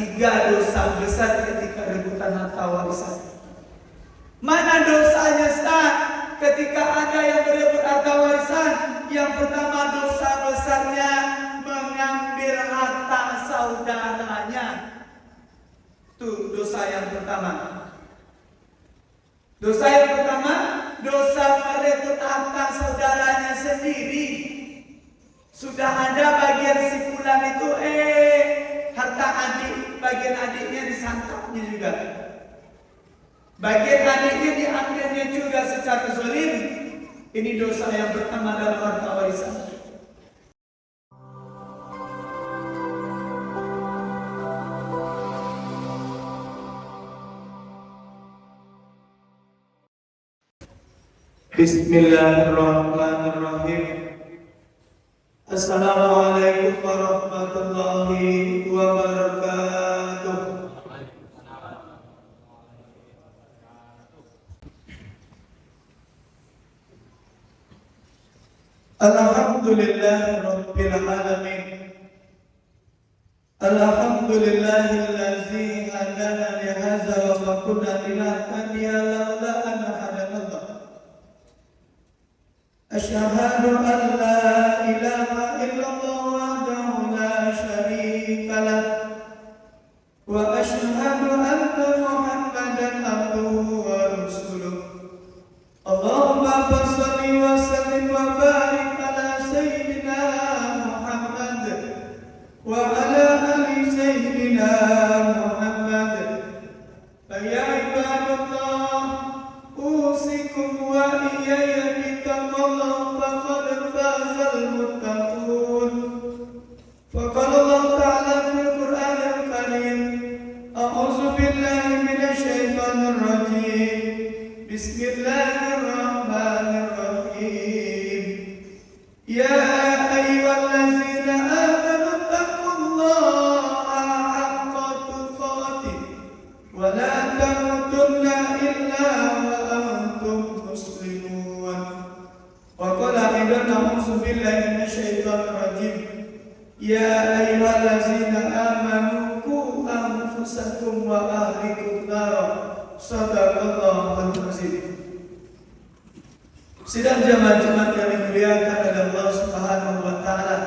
3 dosa besar ketika rebutan harta warisan. Mana dosanya, Ustaz? Ketika ada yang berebut harta warisan, yang pertama dosa besarnya mengambil harta saudaranya. Itu dosa yang pertama. Dosa yang pertama, dosa merebut harta saudaranya sendiri. Sudah ada bagian si fulan itu, harta adik, bagian adiknya disantapnya juga. Bagian adiknya diambilnya juga secara zalim. Ini dosa yang pertama dalam harta warisan. Bismillahirrahmanirrahim. Assalamualaikum warahmatullahi wabarakatuh. Alhamdulillahirabbil alamin. Alhamdulillahillazi hadana li hadza wa ma kunna linahtadiya laula an hadanallah. Asyhadu an la ilaha illallah wahdahu la syarika lah wa asyhadu anna Muhammadan abduhu wa rasuluh. Allahumma shalli wa sallim wa barik ala sayyidina Muhammad wa ala ali sayyidina Muhammad. Ya ibadallah, usikum wa iyaya bittaqwallah faqad fazal muttaqun. Faqala Allah ta'ala fil Qur'anil Karim, a'udzu billahi minasy syaithanir rajim. Bismillahirrahmanirrahim. Ya ayyuhallazina amanu taqullaha haqqa tuqatih wa la tamutunna illa wa antum muslimun. Wa qala aidan a'udzu billahi minasy syaithanir rajim. Ya ayyuhallazina amanu qu anfusakum wa ahlikum nara. Sadaqallahul azim. Sidang jamaah Jumat yang dimuliakan oleh Allah Subhanahu wa taala.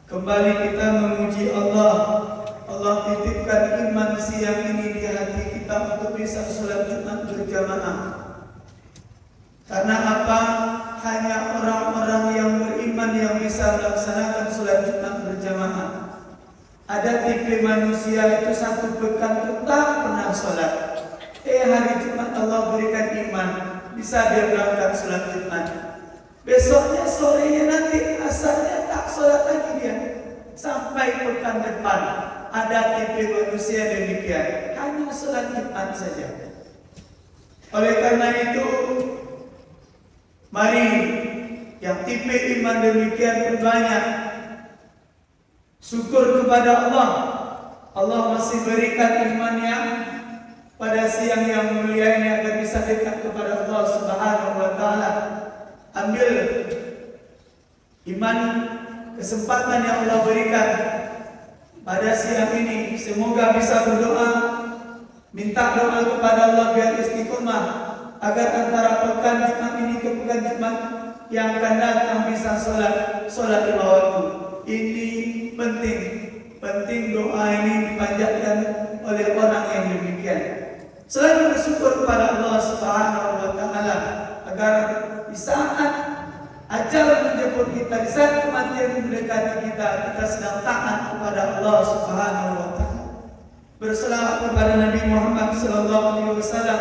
Kembali kita memuji Allah. Allah titipkan iman siang ini di hati kita untuk bisa salat Jumat berjamaah. Karena apa? Hanya orang-orang yang beriman yang bisa melaksanakan salat Jumat berjamaah. Ada tipe manusia itu satu pekan itu tak pernah salat. Hari Jumat Allah berikan iman, bisa dia berangkat sholat Jumat. Besoknya sorenya nanti asalnya tak sholat lagi dia. Sampai pekan depan ada tipe manusia demikian, hanya sholat Jumat saja. Oleh karena itu, mari yang tipe iman demikian berbanyak. Syukur kepada Allah. Allah masih berikan imannya pada siang yang mulia ini agar bisa dekat kepada Allah Subhanahu wa taala. Ambil iman kesempatan yang Allah berikan pada siang ini, semoga bisa berdoa, minta doa kepada Allah biar istiqomah agar antara pekan Jumat ini ke pekan Jumat yang akan datang bisa salat lima waktu. Ini penting doa ini dipanjatkan oleh orang yang demikian. Selalu bersyukur kepada Allah Subhanahu wa taala agar di saat ajal menjemput kita, di saat kematian mendekati kita, kita sedang taat kepada Allah Subhanahu wa taala. Berselawat kepada Nabi Muhammad sallallahu alaihi wasallam.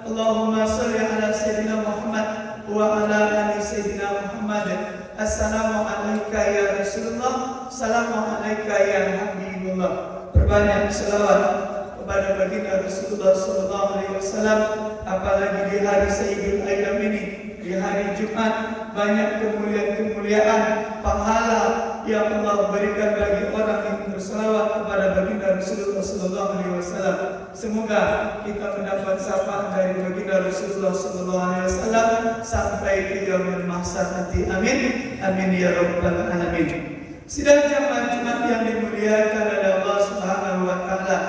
Allahumma shalli ala sayyidina Muhammad wa ala ali sayyidina Muhammad. Assalamu alayka ya Rasulullah, assalamu alayka ya Habibullah. Perbanyak selawat kepada baginda Rasulullah sallallahu alaihi wasallam, apalagi di hari Sayyidul Ayyam ini, di hari Jumat, banyak kemuliaan, pahala yang Allah berikan bagi orang yang berselawat kepada baginda Rasulullah sallallahu alaihi wasallam. Semoga kita mendapat syafaat dari baginda Rasulullah sallallahu alaihi wasallam sampai ke yaumul mahsyar nanti. Amin. Amin ya rabbal alamin. Sidang jamaah Jumat yang dimuliakan oleh Allah Subhanahu wa taala.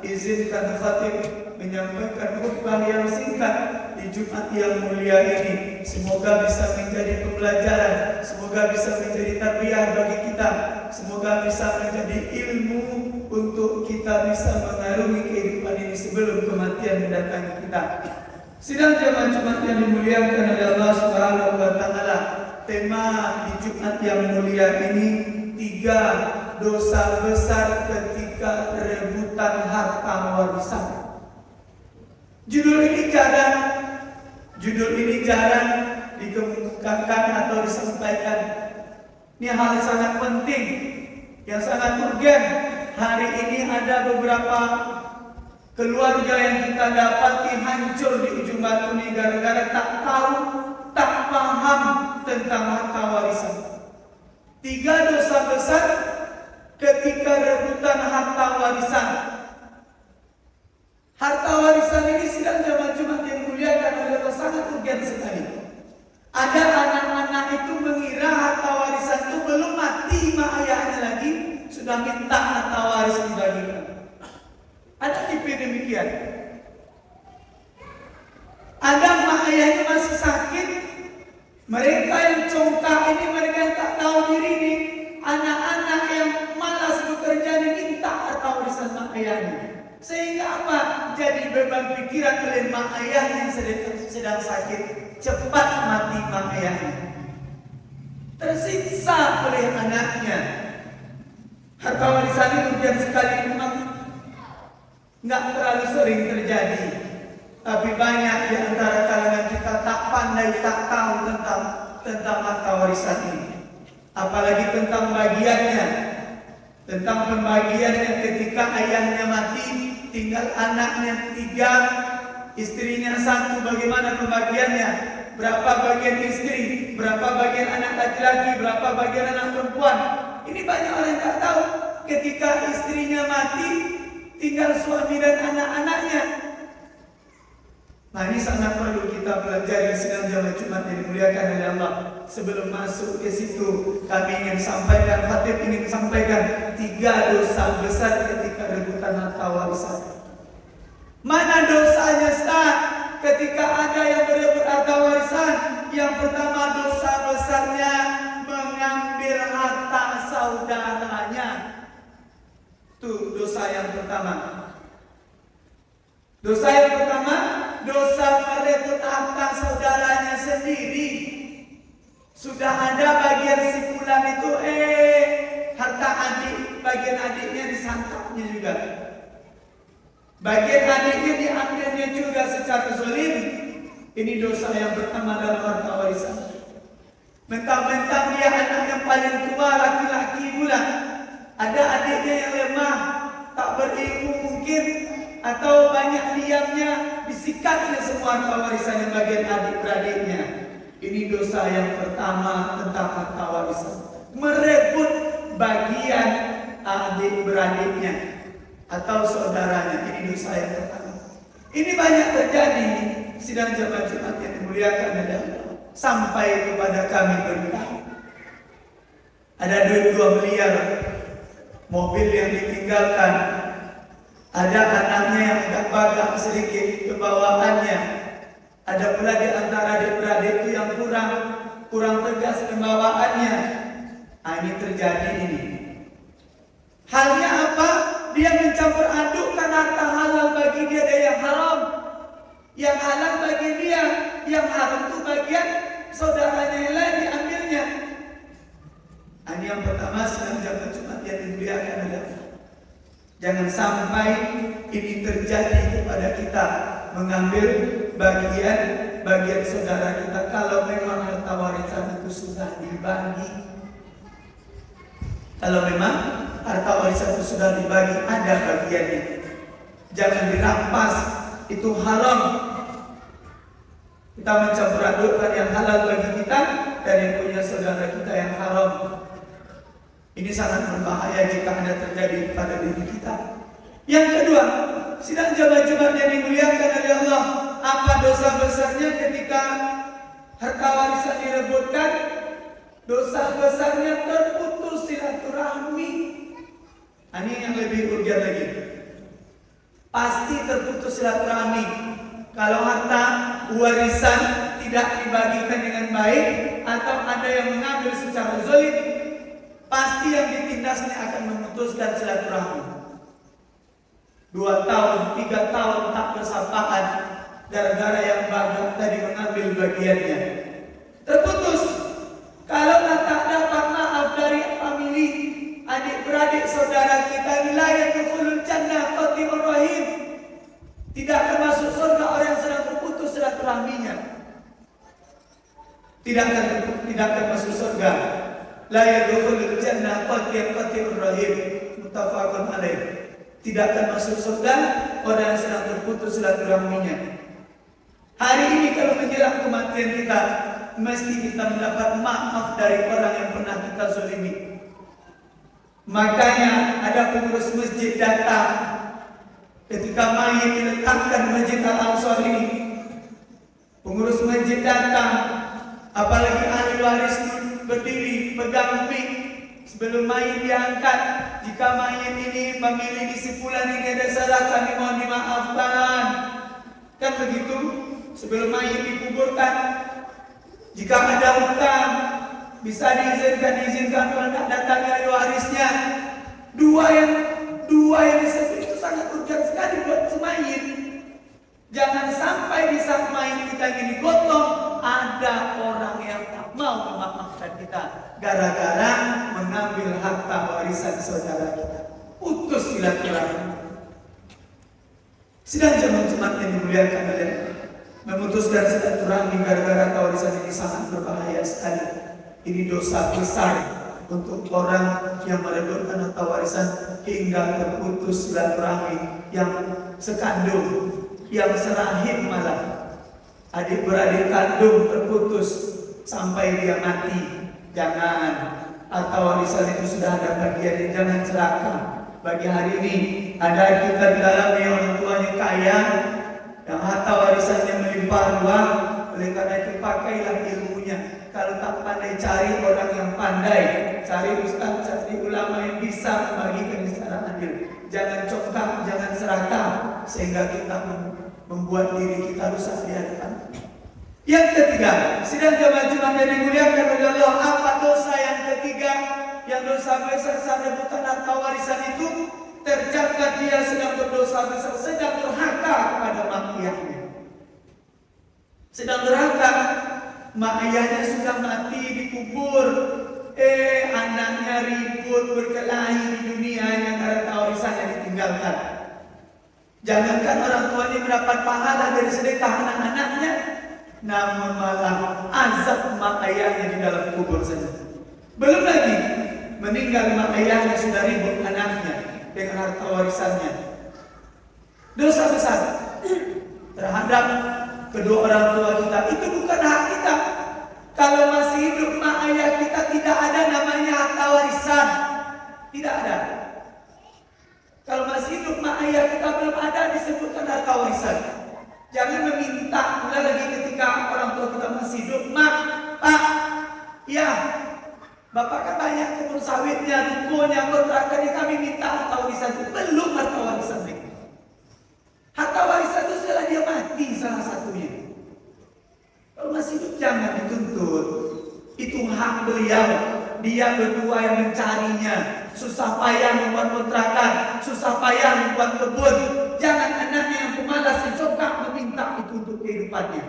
izinkan khatib menyampaikan khutbah yang singkat di Jumat yang mulia ini. Semoga bisa menjadi pembelajaran, semoga bisa menjadi tarbiyah bagi kita, semoga bisa menjadi ilmu untuk kita bisa mengarungi kehidupan ini sebelum kematian mendatangi kita. Sidang jamaah Jumat yang dimuliakan oleh Allah Subhanahu wa taala, tema di Jumat yang mulia ini 3 dosa besar ketika rebutan harta warisan. Judul ini jarang dikemukakan atau disampaikan. Ini hal yang sangat penting, yang sangat urgen. Hari ini ada beberapa keluarga yang kita dapati hancur di ujung batu ini gara-gara tak tahu, tak paham tentang harta warisan. 3 dosa besar ketika rebutan harta warisan. Harta warisan ini sidang jamaah Jumat yang dimuliakan oleh Allah sangat urgen sekali. Ada anak-anak itu mengira harta warisan itu belum mati mak ayahnya lagi sudah minta harta waris dibagikan. Ada tipe demikian. Ada mak ayahnya masih sakit. Mereka yang congkak ini, mereka yang tak tahu diri ini, anak-anak yang malas bekerja diminta harta warisan mak ayahnya. Sehingga apa? Jadi beban pikiran oleh mak ayahnya yang sedang sakit. Cepat mati mak ayahnya. Tersiksa oleh anaknya. Harta warisan ini urgen sekali, memang nggak terlalu sering terjadi. Tapi banyak di antara kalangan kita tak pandai, tak tahu tentang harta warisan ini. Apalagi tentang bagiannya. Tentang pembagiannya ketika ayahnya mati, tinggal anaknya 3, istrinya 1. Bagaimana pembagiannya? Berapa bagian istri? Berapa bagian anak laki-laki? Berapa bagian anak perempuan? Ini banyak orang yang tak tahu. Ketika istrinya mati, tinggal suami dan anak-anaknya. Nah, ini sangat perlu kita pelajari sidang jamaah Jumat yang dimuliakan oleh Allah. Sebelum masuk ke situ, kami ingin sampaikan, khatib ingin sampaikan 3 dosa besar ketika rebutan harta warisan. Mana dosanya, Ustaz? Ketika ada yang berebut harta warisan, yang pertama dosa besarnya mengambil harta saudaranya. Itu dosa yang pertama. Dosa yang pertama, dosa merebut harta saudaranya sendiri. Sudah ada bagian si fulan itu, harta adik, bagian adiknya disantapnya juga. Bagian adiknya diambilnya juga secara zalim. Ini dosa yang pertama dalam harta warisan. Mentang-mentang dia anak yang paling tua, laki-laki pula. Ada adiknya yang lemah, tak berilmu mungkin, atau banyak diamnya, disikatnya semua harta warisan yang bagian adik-beradiknya. Ini dosa yang pertama tentang harta warisan. Merebut bagian adik-beradiknya atau saudaranya. Ini dosa yang pertama. Ini banyak terjadi sidang jamaah Jumat yang dimuliakan oleh Allah. Sampai kepada kami berita ada duit 2 miliar, mobil yang ditinggalkan, ada anaknya yang agak bagak sedikit kebawaannya. Ada pula di antara adik-beradik itu yang kurang tegas pembawaannya. Nah, ini terjadi ini. Halnya apa? Dia mencampur adukkan harta halal bagi dia dan yang haram. Yang halal bagi dia, yang haram itu bagian saudaranya yang lain diambilnya. Ini yang pertama sedang jamaah Jumat yang dimuliakan oleh Allah. Jangan sampai ini terjadi kepada kita, mengambil bagian saudara kita kalau memang harta warisan itu sudah dibagi. Kalau memang harta warisan itu sudah dibagi, ada bagiannya. Jangan dirampas, itu haram. Kita mencampur adukkan yang halal bagi kita dan yang punya saudara kita yang haram. Ini sangat berbahaya jika ada terjadi pada diri kita. Yang kedua, sidang jamaah Jumat yang dimuliakan oleh Allah, apa dosa besarnya ketika harta warisan direbutkan? Dosa besarnya terputus silaturahmi. Ini yang lebih urgen lagi. pasti terputus silaturahmi. Kalau harta warisan tidak dibagikan dengan baik atau ada yang mengambil secara zalim, pasti yang ditindasnya akan memutuskan silaturahmi. 2 tahun, 3 tahun tak bersapaan gara-gara yang bagat tadi mengambil bagiannya. Terputus. Kalau tak dapat maaf dari famili, adik-beradik saudara kita, wilayah dukhulul jannah qatimur rahim. Tidak akan masuk surga orang yang sedang terputus silaturahminya. Tidak akan masuk surga. La yadkhulul jannah qatimur rahim. Muttafaqun alaih. Tidak akan masuk surga orang yang sedang terputus silaturahminya. Hari ini kalau menjelang kematian kita, mesti kita mendapat maaf dari orang yang pernah kita zalimi. Makanya ada pengurus masjid datang ketika mayit diletakkan Masjid Al-Ansar ini. Pengurus masjid datang, apalagi ahli waris berdiri pegang mic sebelum mayit diangkat. Jika mayit ini memilih kesimpulan ini ada salah, kami mohon dimaafkan. Kan begitu? Sebelum mayit dikuburkan, jika ada hutang bisa diizinkan kalau tidak datang dari warisnya. Dua yang disebut itu sangat urgen sekali buat mayit. Jangan sampai di saat mayit kita ini gotong ada orang yang tak mau memaafkan kita gara-gara mengambil harta warisan saudara kita. Putus silaturahmi. Sidang jemaat yang dimuliakan oleh memutuskan silaturahmi gara-gara warisan ini sangat berbahaya sekali. Ini dosa besar untuk orang yang merebutkan harta warisan hingga terputus silaturahmi, yang sekandung, yang serahim malah. Adik-beradik kandung terputus sampai dia mati. Jangan. Harta warisan itu sudah ada bagiannya, jangan celaka. Bagi hari ini ada kita di dalamnya orang tuanya kaya, yang harta warisannya melimpah ruah. Oleh karena itu pakailah ilmunya. Kalau tak pandai, cari orang yang pandai, cari ustaz, cari ulama yang bisa membagikan secara adil. Jangan congkak, jangan serakah, sehingga kita membuat diri kita rusak di hadapan. Yang ketiga, sidang jemaah yang dimuliakan oleh Allah, apa dosa yang ketiga? Yang dosa besar saat rebutan harta warisan itu tercatat dia sedang berdosa besar, sedang durhaka kepada mak ayahnya. Sedang durhaka, mak ayahnya sudah mati dikubur, anaknya ribut berkelahi di dunia yang harta warisannya ditinggalkan. Jangankan orang tuanya mendapat pahala dari sedekah anak-anaknya, namun malah azab mak ayahnya di dalam kubur saja. Belum lagi meninggal mak ayahnya sudah ribut anaknya dengan harta warisannya. Dosa besar terhadap kedua orang tua kita. Itu bukan hak kita. Kalau masih hidup mak ayah kita tidak ada namanya harta warisan. Tidak ada. Kalau masih hidup mak ayah kita belum ada disebutkan harta warisan. Jangan meminta pula lagi ketika orang tua kita masih hidup. Mak, pak, ya, bapak kan banyak kebun sawitnya, rukonya, kontrakannya, kami minta harta warisan. Belum harta warisan lagi. Harta warisan itu setelah dia mati salah satunya. Kalau masih hidup jangan dituntut. Itu hak beliau. Dia berdua yang mencarinya. Susah payah membuat kontrakan, susah payah membuat kebun. Jangan anaknya yang pemalas dicongkak meminta itu untuk kehidupannya.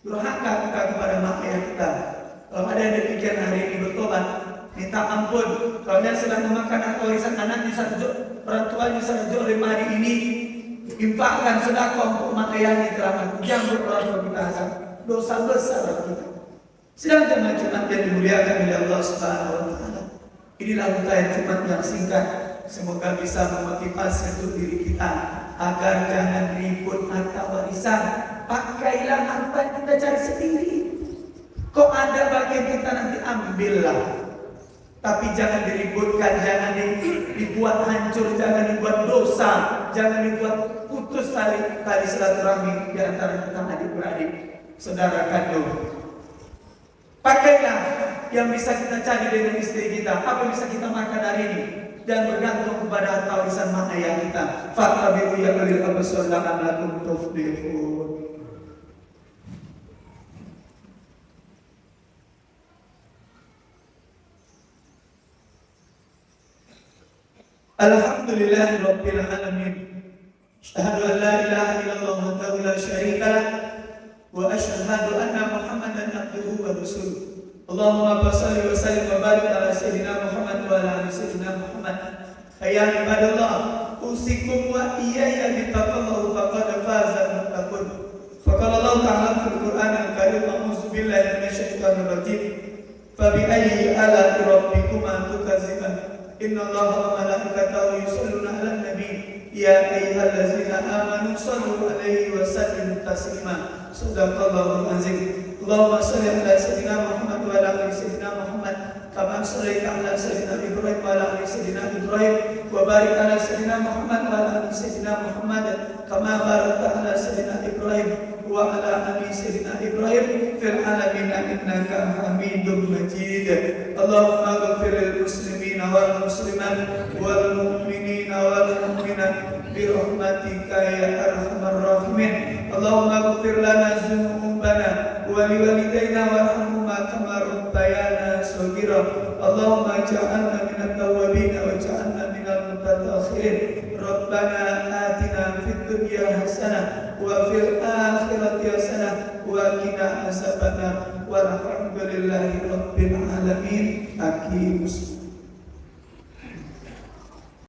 Durhaka kita kepada mak ayah kita. Kalau ada yang demikian hari ini bertobat, minta ampun. Kalau dia sedang memakan harta warisan anaknya satu, orang tuanya satu lima hari ini, infakkan sedekah untuk mak ayahnya telah mati. Jangan orang tua kita hasad. Dosa besar kita. Sedangkan Jumat yang dimuliakan oleh Allah Subhanahu wa taala. Inilah untayan Jumat yang singkat. Semoga bisa memotivasi untuk diri kita agar jangan ribut harta warisan. Pakailah harta yang kita cari sendiri. Kok ada bagian kita nanti ambillah. Tapi jangan diributkan, jangan dibuat hancur, jangan dibuat dosa, jangan dibuat putus tali silaturahmi di antara kita adik-beradik, saudara kandung. Pakailah yang bisa kita cari dengan istri kita. Apa yang bisa kita makan hari ini? dan bergantung kepada harta warisan mak ayah kita. Fattabi'u ya ulil absar la'allakum tuflihun. Alhamdulillahirabbil alamin. Asyhadu an la ilaha illallah wahdahu la syarika lah wa asyhadu anna Muhammadan abduhu wa rasuluh. Allahumma shalli wa sallim wa barik ala sayyidina Muhammad wa ala ali sayyidina Muhammad. Ya ibadallah, usikum wa iyaya bittaqwallah faqad faza al-muttaqun. Faqala Allah ta'ala fil Qur'anil Karim, a'udzu billahi minasyaitonir rajim. Fa bi ayyi ala'i rabbikuma tukadziban? Innallaha wa malaikatahu yusholluna 'alan nabi. Ya ayyuhallazina amanu shallu 'alaihi wa sallimu taslima. Shadaqallahul azim. Allahumma shalli ala sayyidina Muhammad wa ala ali sayyidina Muhammad kama shallaita ala sayyidina Ibrahim wa ala ali sayyidina Ibrahim wa barik ala sayyidina Muhammad wa ala ali sayyidina Muhammad kama barakta ala sayyidina Ibrahim wa ala ali sayyidina Ibrahim fil alamin innaka Hamidum Majid. Allahumma ighfir lil muslimin wal muslimat wal mu'minin wal mu'minat bi rahmatika ya arhamar rahimin. Allahumma ighfir lana dzunubana wa liwalidayna warhamhuma kama rabbayana shaghira. Allahumma ij'alna minat tawwabin wa ij'alna minal mutatahhirin. Rabbana atina fid dunya hasanah wa fil akhirati hasanah wa qina azabannar. Walhamdulillahi rabbil alamin. Aqimus